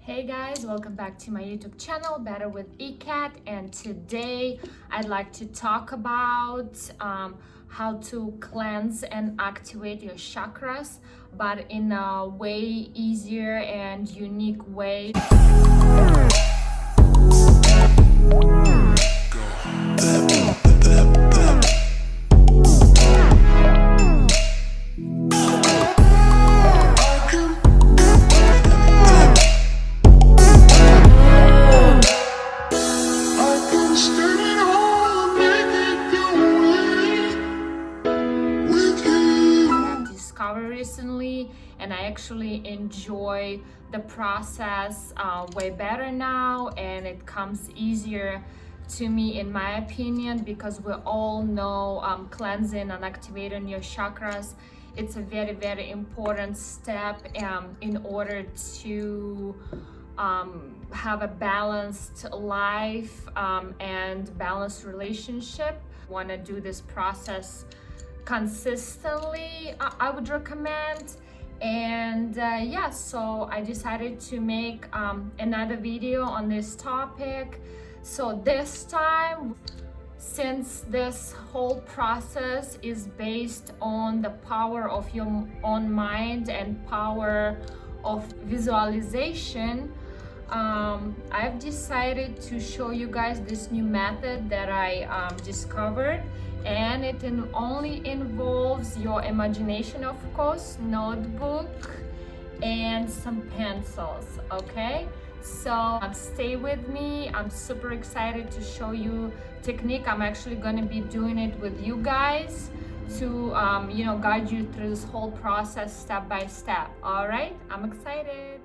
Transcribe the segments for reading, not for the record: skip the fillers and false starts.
Hey guys, welcome back to my YouTube channel, Better with ECAT, and today I'd like to talk about how to cleanse and activate your chakras, but in a way easier and unique way. Recently, and I actually enjoy the process way better now, and it comes easier to me in my opinion, because we all know cleansing and activating your chakras, it's a very important step in order to have a balanced life and balanced relationship. Want to do this process consistently, I would recommend. And yeah, so I decided to make another video on this topic. So this time, since this whole process is based on the power of your own mind and power of visualization, I've decided to show you guys this new method that I discovered, and it only involves your imagination, of course, notebook and some pencils. Okay, so stay with me. I'm super excited to show you technique. I'm actually going to be doing it with you guys to guide you through this whole process step by step. All right, I'm excited.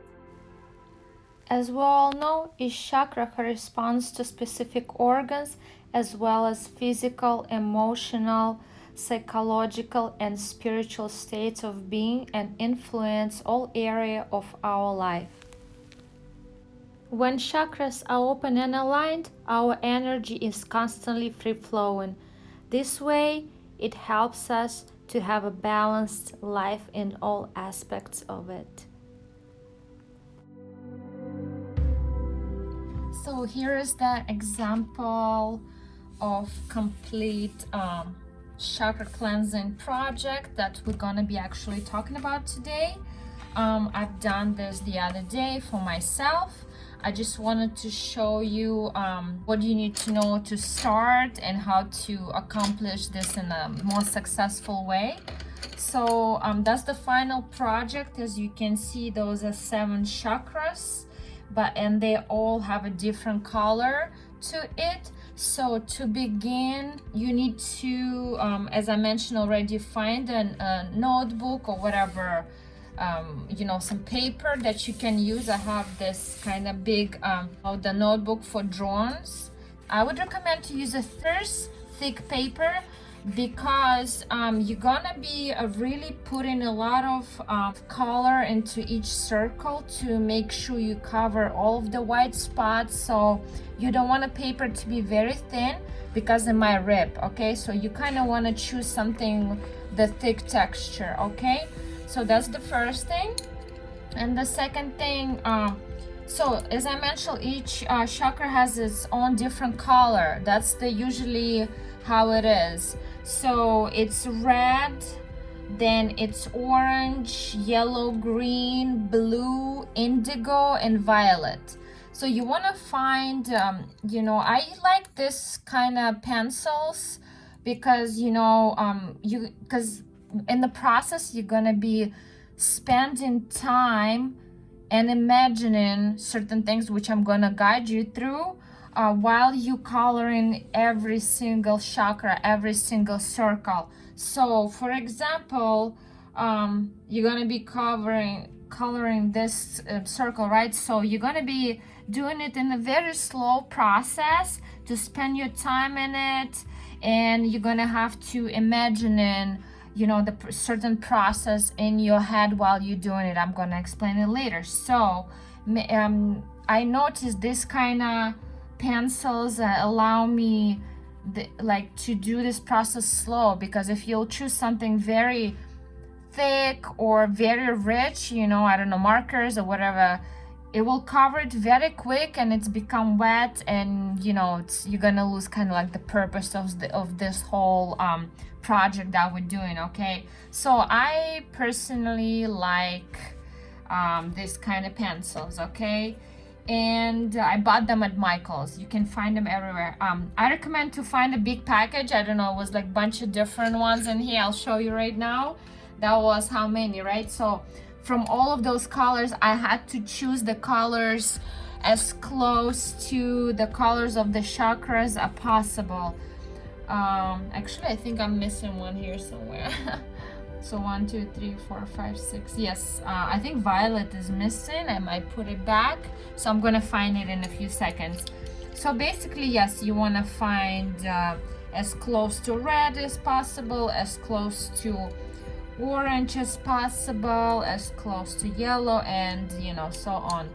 As we all know, each chakra corresponds to specific organs, as well as physical, emotional, psychological, and spiritual states of being, and influence all areas of our life. When chakras are open and aligned, our energy is constantly free-flowing. This way, it helps us to have a balanced life in all aspects of it. So here is the example of complete chakra cleansing project that we're gonna be actually talking about today. I've done this the other day for myself. I just wanted to show you what you need to know to start and how to accomplish this in a more successful way. So that's the final project. As you can see, those are 7 chakras, and they all have a different color to it. So to begin, you need to, as I mentioned already, find a notebook or whatever, some paper that you can use. I have this kind of big the notebook for drawings. I would recommend to use a thick paper, because you're gonna be really putting a lot of color into each circle to make sure you cover all of the white spots. So you don't want a paper to be very thin, because it might rip. Okay, so you kind of want to choose something the thick texture. Okay, so that's the first thing. And the second thing, so as I mentioned, each chakra has its own different color. That's usually how it is. So it's red, then it's orange, yellow, green, blue, indigo, and violet. So you want to find, I like this kind of pencils, because because in the process you're gonna be spending time and imagining certain things, which I'm gonna guide you through while you coloring every single chakra, every single circle. So for example, you're gonna be coloring this circle, right? So you're gonna be doing it in a very slow process to spend your time in it, and you're gonna have to imagine the certain process in your head while you're doing it. I'm gonna explain it later. So I noticed this kind of pencils allow me to do this process slow, because if you'll choose something very thick or very rich, I don't know, markers or whatever, it will cover it very quick and it's become wet, and you know, you're gonna lose kind of like the purpose of this whole project that we're doing. Okay, so I personally like this kind of pencils, okay, and I bought them at Michael's. You can find them everywhere. I recommend to find a big package. I don't know, it was like a bunch of different ones in here. I'll show you right now. That was how many, right? So from all of those colors, I had to choose the colors as close to the colors of the chakras as possible. Actually, I think I'm missing one here somewhere. So 1, 2, 3, 4, 5, 6. Yes, I think violet is missing. I might put it back. So I'm gonna find it in a few seconds. So basically, yes, you wanna find as close to red as possible, as close to orange as possible, as close to yellow, and you know, so on.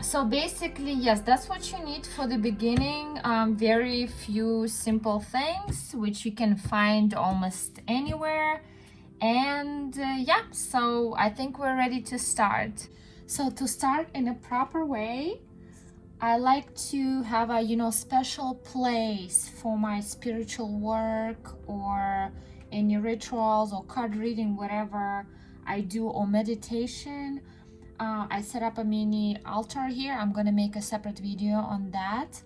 So basically, yes, that's what you need for the beginning. Very few simple things which you can find almost anywhere. And yeah, so I think we're ready to start. So to start in a proper way, I like to have a, you know, special place for my spiritual work or any rituals or card reading, whatever I do, or meditation. I set up a mini altar here. I'm gonna make a separate video on that.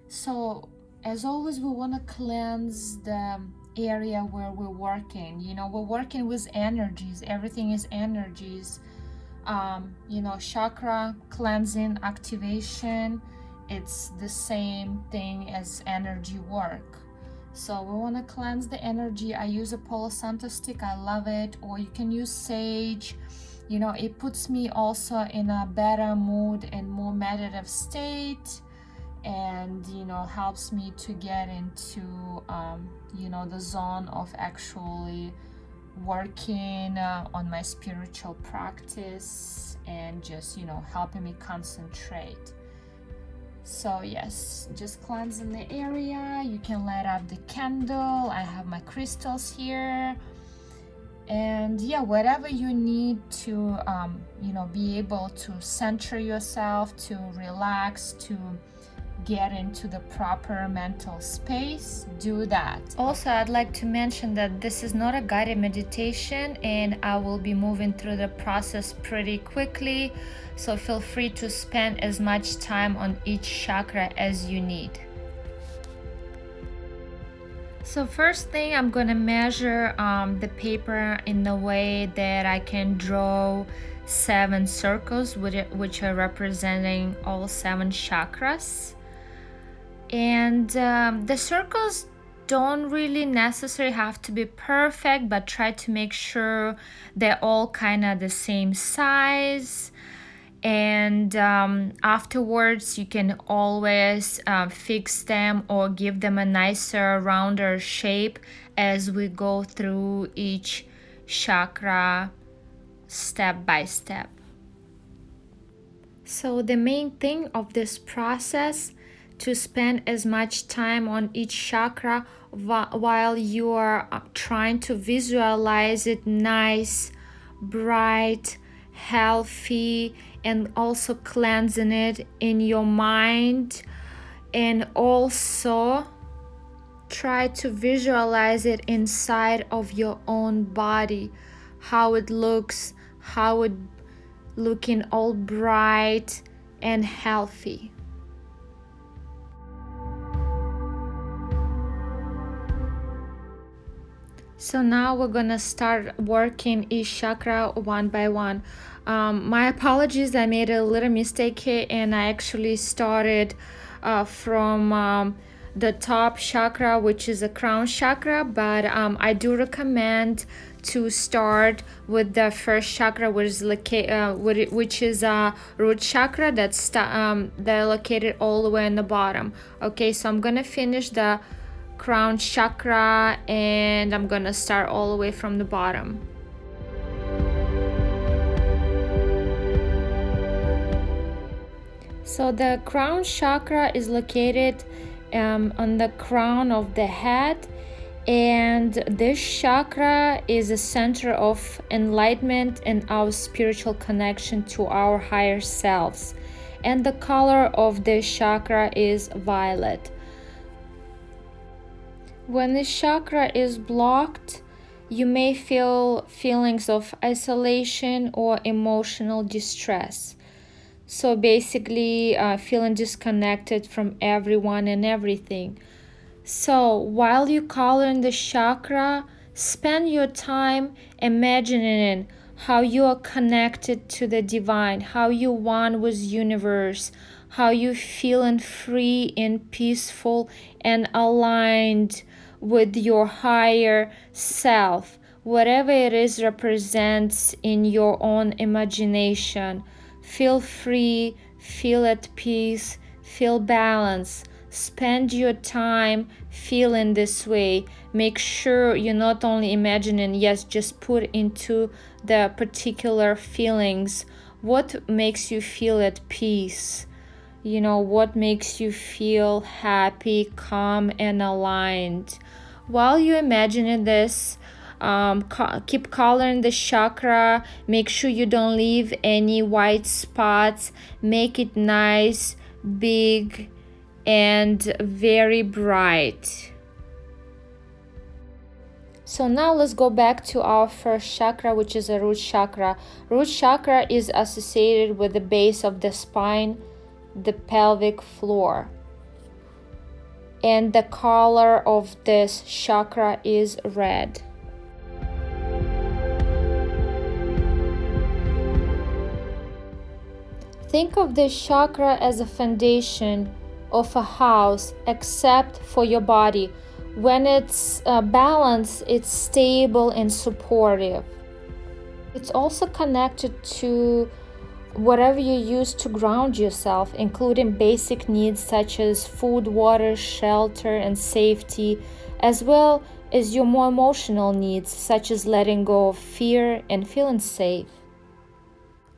So as always, we want to cleanse the area where we're working. You know, we're working with energies. Everything is energies. You know, chakra cleansing, activation, it's the same thing as energy work. So we want to cleanse the energy. I use a Palo Santo stick. I love it. Or you can use sage. You know, it puts me also in a better mood and more meditative state, and you know, helps me to get into you know, the zone of actually working on my spiritual practice, and just, you know, helping me concentrate. So yes, just cleansing the area. You can light up the candle. I have my crystals here. And yeah, whatever you need to you know, be able to center yourself, to relax, to get into the proper mental space, do that. Also, I'd like to mention that this is not a guided meditation, and I will be moving through the process pretty quickly, so feel free to spend as much time on each chakra as you need. So first thing, I'm gonna measure the paper in the way that I can draw 7 circles, which are representing all 7 chakras. And the circles don't really necessarily have to be perfect, but try to make sure they're all kind of the same size. And afterwards, you can always fix them or give them a nicer, rounder shape as we go through each chakra step by step. So the main thing of this process, to spend as much time on each chakra while you are trying to visualize it nice, bright, healthy, and also cleansing it in your mind, and also try to visualize it inside of your own body, how it looks, how it looking all bright and healthy. So now we're gonna start working each chakra one by one. My apologies, I made a little mistake here, and I actually started from the top chakra, which is a crown chakra, but I do recommend to start with the first chakra, which is a root chakra that's they're located all the way in the bottom. Okay, so I'm gonna finish the crown chakra, and I'm gonna start all the way from the bottom. So the crown chakra is located on the crown of the head, And this chakra is a center of enlightenment and our spiritual connection to our higher selves. And the color of this chakra is violet. When this chakra is blocked, you may feel feelings of isolation or emotional distress. So basically, feeling disconnected from everyone and everything. So while you coloring the chakra, spend your time imagining how you are connected to the divine, how you one with universe, how you feeling free and peaceful and aligned with your higher self, whatever it is represents in your own imagination. Feel free, feel at peace, feel balanced. Spend your time feeling this way. Make sure you're not only imagining, yes, just put into the particular feelings. What makes you feel at peace? What makes you feel happy, calm, and aligned? While you're imagining this, keep coloring the chakra. Make sure you don't leave any white spots. Make it nice, big, and very bright. So now let's go back to our first chakra, which is a root chakra. Root chakra is associated with the base of the spine, the pelvic floor. And the color of this chakra is red. Think of this chakra as a foundation of a house, except for your body. When it's balanced, it's stable and supportive. It's also connected to whatever you use to ground yourself, including basic needs such as food, water, shelter, and safety, as well as your more emotional needs such as letting go of fear and feeling safe.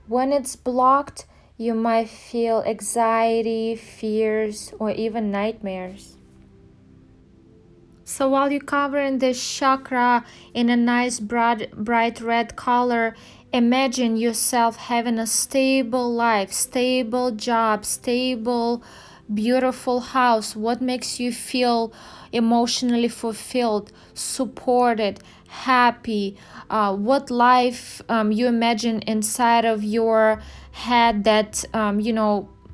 When it's blocked, you might feel anxiety, fears, or even nightmares. So while you're covering this chakra in a nice bright red color, imagine yourself having a stable life, stable job, stable, beautiful house. What makes you feel emotionally fulfilled, supported, happy? What life you imagine inside of your head that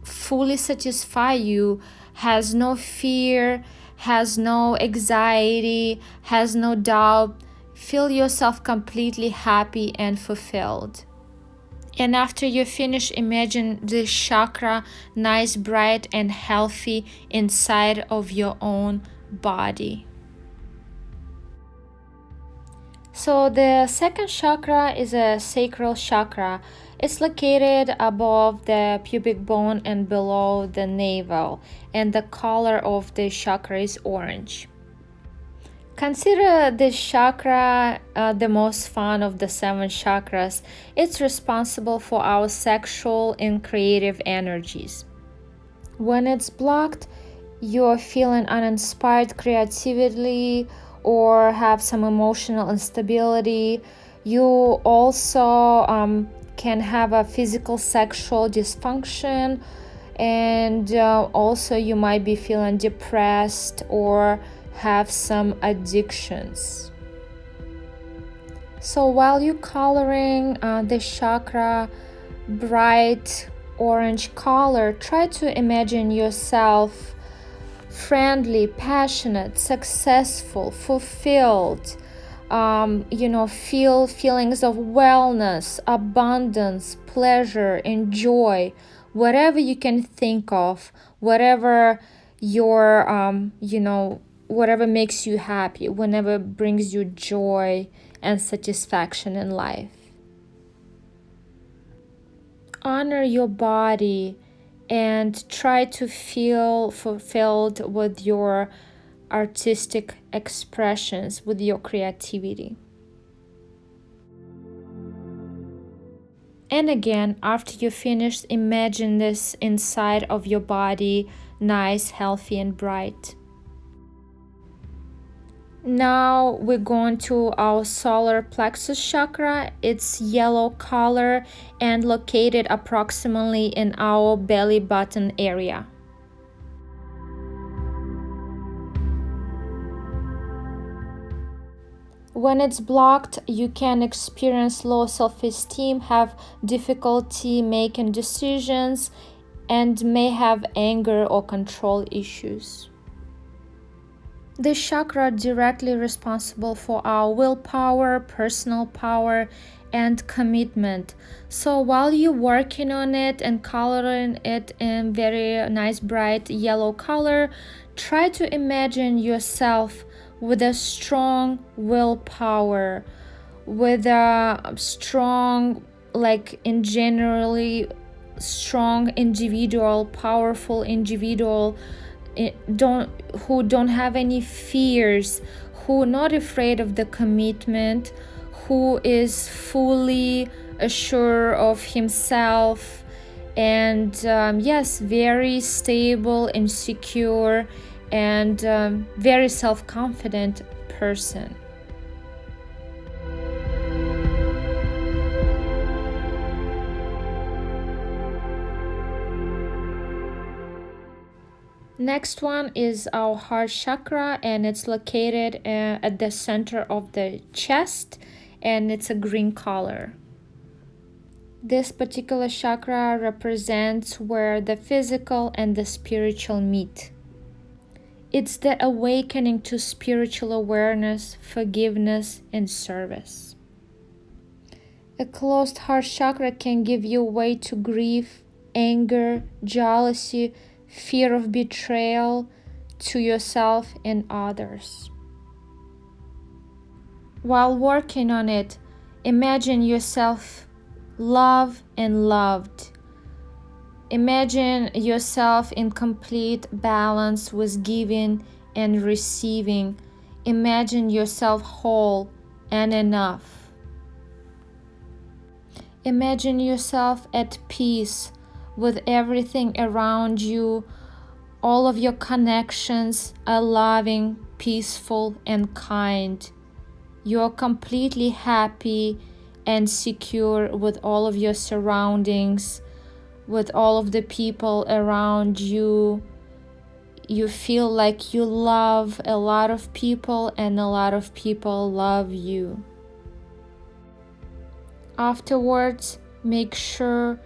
fully satisfy you, has no fear, has no anxiety, has no doubt. Feel yourself completely happy and fulfilled. And after you finish, imagine this chakra nice, bright, and healthy inside of your own body. So the second chakra is a sacral chakra. It's located above the pubic bone and below the navel, and the color of the chakra is orange. Consider this chakra the most fun of the 7 chakras. It's responsible for our sexual and creative energies. When it's blocked, you're feeling uninspired creatively or have some emotional instability. You also can have a physical sexual dysfunction, and also you might be feeling depressed or have some addictions. So while you're coloring the chakra bright orange color, try to imagine yourself friendly, passionate, successful, fulfilled. Feel feelings of wellness, abundance, pleasure, and joy. Whatever you can think of, whatever your whatever makes you happy, whenever brings you joy and satisfaction in life. Honor your body and try to feel fulfilled with your artistic expressions, with your creativity. And again, after you finish, imagine this inside of your body, nice, healthy, and bright. Now we're going to our solar plexus chakra. It's yellow color and located approximately in our belly button area. When it's blocked, you can experience low self-esteem, have difficulty making decisions, and may have anger or control issues. This chakra is directly responsible for our willpower, personal power, and commitment. So while you're working on it and coloring it in very nice bright yellow color, try to imagine yourself with a strong willpower, with a strong, in generally strong individual, powerful individual, who don't have any fears, who not afraid of the commitment, who is fully assured of himself, and yes, very stable and secure, and very self-confident person. Next one is our heart chakra, and it's located at the center of the chest, and it's a green color. This particular chakra represents where the physical and the spiritual meet. It's the awakening to spiritual awareness, forgiveness, and service. A closed heart chakra can give you way to grief, anger, jealousy, fear of betrayal to yourself and others. While working on it, imagine yourself loved and loved. Imagine yourself in complete balance with giving and receiving. Imagine yourself whole and enough. Imagine yourself at peace with everything around you. All of your connections are loving, peaceful, and kind. You're completely happy and secure with all of your surroundings, with all of the people around you. You feel like you love a lot of people and a lot of people love you. Afterwards, make sure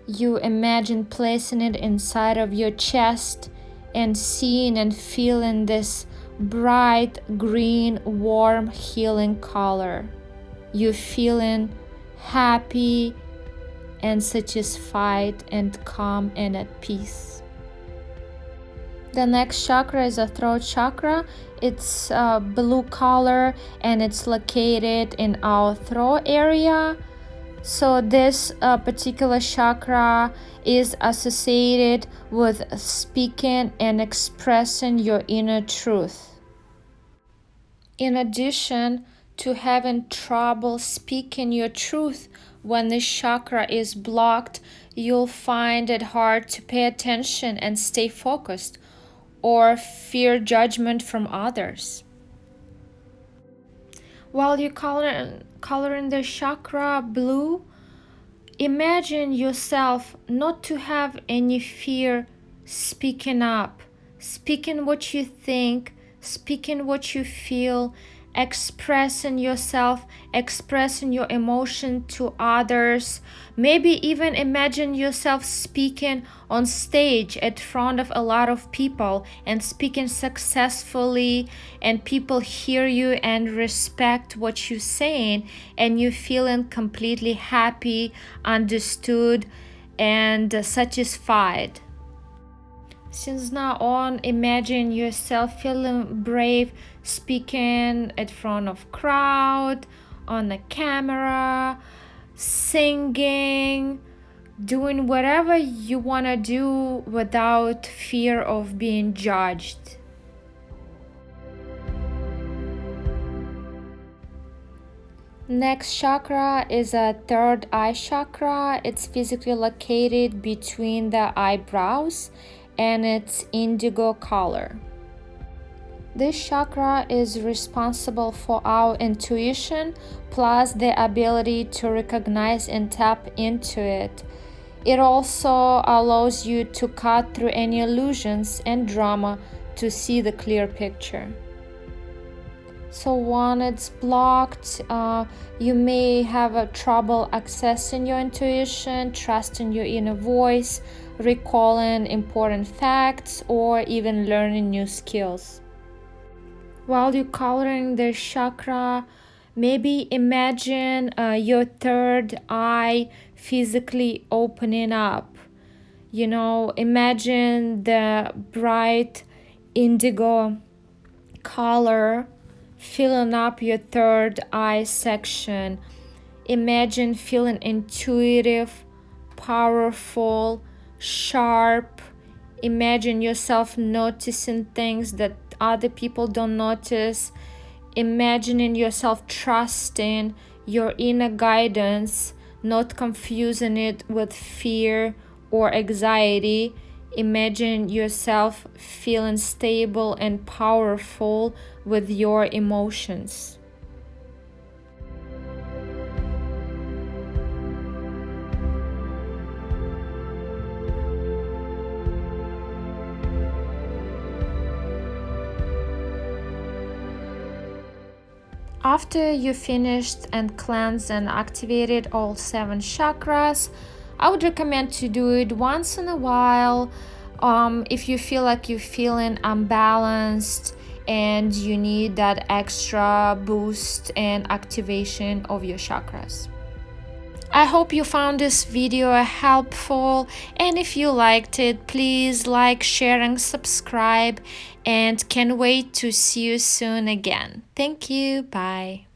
you imagine placing it inside of your chest and seeing and feeling this bright green, warm, healing color. You're feeling happy and satisfied and calm and at peace. The next chakra is a throat chakra. It's blue color and it's located in our throat area. So this particular chakra is associated with speaking and expressing your inner truth. In addition to having trouble speaking your truth, when this chakra is blocked, you'll find it hard to pay attention and stay focused, or fear judgment from others. While you're coloring the chakra blue, imagine yourself not to have any fear speaking up, speaking what you think, speaking what you feel, expressing yourself, expressing your emotion to others. Maybe even imagine yourself speaking on stage at front of a lot of people and speaking successfully, and people hear you and respect what you're saying, and you're feeling completely happy, understood, and satisfied. Since now on, imagine yourself feeling brave, speaking in front of crowd, on a camera, singing, doing whatever you want to do without fear of being judged. Next chakra is a third eye chakra. It's physically located between the eyebrows and it's indigo color. This chakra is responsible for our intuition, plus the ability to recognize and tap into it. It also allows you to cut through any illusions and drama to see the clear picture. So when it's blocked, you may have trouble accessing your intuition, trusting your inner voice, recalling important facts, or even learning new skills. While you're coloring the chakra, maybe imagine your third eye physically opening up. Imagine the bright indigo color filling up your third eye section. Imagine feeling intuitive, powerful, sharp. Imagine yourself noticing things that other people don't notice. Imagining yourself trusting your inner guidance, not confusing it with fear or anxiety. Imagine yourself feeling stable and powerful with your emotions. After you finished and cleansed and activated all 7 chakras, I would recommend to do it once in a while. If you feel like you're feeling unbalanced and you need that extra boost and activation of your chakras. I hope you found this video helpful, and if you liked it, please like, share and subscribe, and can't wait to see you soon again. Thank you. Bye.